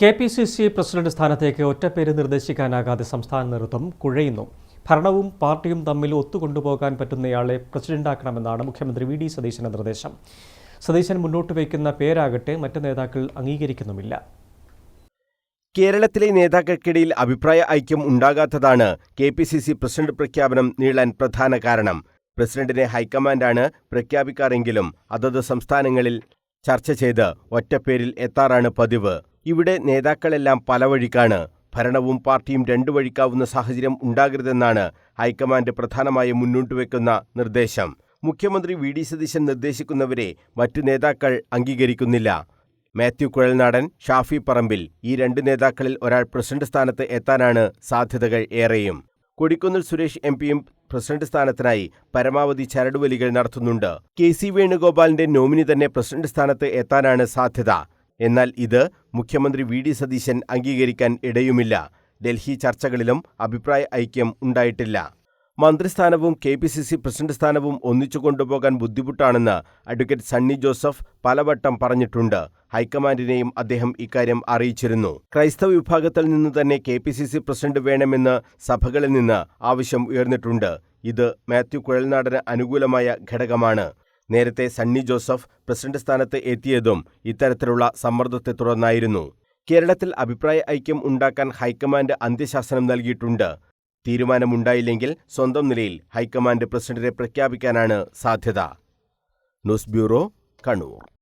KPCC president സ്ഥാനത്തേക്ക് ഒറ്റപ്പേര് നിർദ്ദേശിക്കാനാകാതെ സംസ്ഥാന നേതൃത്വം കുഴയുന്നു. ഭരണവും പാർട്ടിയും തമ്മിൽ ഒത്തുകൊണ്ടുപോകാൻ പറ്റുന്നയാളെ പ്രസിഡന്റാക്കണമെന്നാണ് മുഖ്യമന്ത്രി വി ഡി സതീശന്റെ നിർദ്ദേശം. സതീശൻ മുന്നോട്ട് വയ്ക്കുന്ന പേരാകട്ടെ മറ്റ് നേതാക്കൾ അംഗീകരിക്കുന്നുമില്ല. കേരളത്തിലെ നേതാക്കൾക്കിടയിൽ അഭിപ്രായ ഐക്യം ഉണ്ടാകാത്തതാണ് KPCC പ്രസിഡന്റ് പ്രഖ്യാപനം നീളാൻ പ്രധാന കാരണം. പ്രസിഡന്റിനെ ഹൈക്കമാൻഡാണ് പ്രഖ്യാപിക്കാറെങ്കിലും അതത് സംസ്ഥാനങ്ങളിൽ ചർച്ച ചെയ്ത് ഒറ്റപ്പേരിൽ എത്താറാണ് പതിവ്. ഇവിടെ നേതാക്കളെല്ലാം പല വഴിക്കാണ്. ഭരണവും പാർട്ടിയും രണ്ടു വഴിക്കാവുന്ന സാഹചര്യം ഉണ്ടാകരുതെന്നാണ് ഹൈക്കമാൻഡ് പ്രധാനമായും മുന്നോട്ടുവെക്കുന്ന നിർദ്ദേശം. മുഖ്യമന്ത്രി വി ഡി സതീശൻ നിർദ്ദേശിക്കുന്നവരെ മറ്റു നേതാക്കൾ അംഗീകരിക്കുന്നില്ല. മാത്യു കുഴൽനാടൻ, ഷാഫി പറമ്പിൽ ഈ രണ്ട് നേതാക്കളിൽ ഒരാൾ പ്രസിഡന്റ് സ്ഥാനത്ത് എത്താനാണ് സാധ്യതകൾ ഏറെയും. കൊടിക്കുന്നിൽ സുരേഷ് MP-യും പ്രസിഡന്റ് സ്ഥാനത്തിനായി പരമാവധി ചരടുവലികൾ നടത്തുന്നുണ്ട്. KC വേണുഗോപാലിന്റെ നോമിനി തന്നെ പ്രസിഡന്റ് സ്ഥാനത്ത് എത്താനാണ് സാധ്യത. എന്നാൽ ഇത് മുഖ്യമന്ത്രി വി ഡി സതീശൻ അംഗീകരിക്കാൻ ഇടയുമില്ല. ഡൽഹി ചർച്ചകളിലും അഭിപ്രായ ഐക്യം ഉണ്ടായിട്ടില്ല. മന്ത്രിസ്ഥാനവും KPCC പ്രസിഡന്റ് സ്ഥാനവും ഒന്നിച്ചു കൊണ്ടുപോകാൻ ബുദ്ധിമുട്ടാണെന്ന് അഡ്വക്കേറ്റ് സണ്ണി ജോസഫ് പലവട്ടം പറഞ്ഞിട്ടുണ്ട്. ഹൈക്കമാൻഡിനെയും അദ്ദേഹം ഇക്കാര്യം അറിയിച്ചിരുന്നു. ക്രൈസ്തവ വിഭാഗത്തിൽ നിന്ന് തന്നെ KPCC പ്രസിഡന്റ് വേണമെന്ന് സഭകളിൽ നിന്ന് ആവശ്യം ഉയർന്നിട്ടുണ്ട്. ഇത് മാത്യു കുഴൽനാടന് അനുകൂലമായ ഘടകമാണ്. നേരത്തെ സണ്ണി ജോസഫ് പ്രസിഡന്റ് സ്ഥാനത്ത് എത്തിയതും ഇത്തരത്തിലുള്ള സമ്മർദ്ദത്തെ തുടർന്നായിരുന്നു. കേരളത്തിൽ അഭിപ്രായ ഐക്യം ഉണ്ടാക്കാൻ ഹൈക്കമാൻഡ് അന്ത്യശാസനം നൽകിയിട്ടുണ്ട്. തീരുമാനമുണ്ടായില്ലെങ്കിൽ സ്വന്തം നിലയിൽ ഹൈക്കമാൻഡ് പ്രസിഡന്റിനെ പ്രഖ്യാപിക്കാനാണ് സാധ്യത. News bureau, Kannur.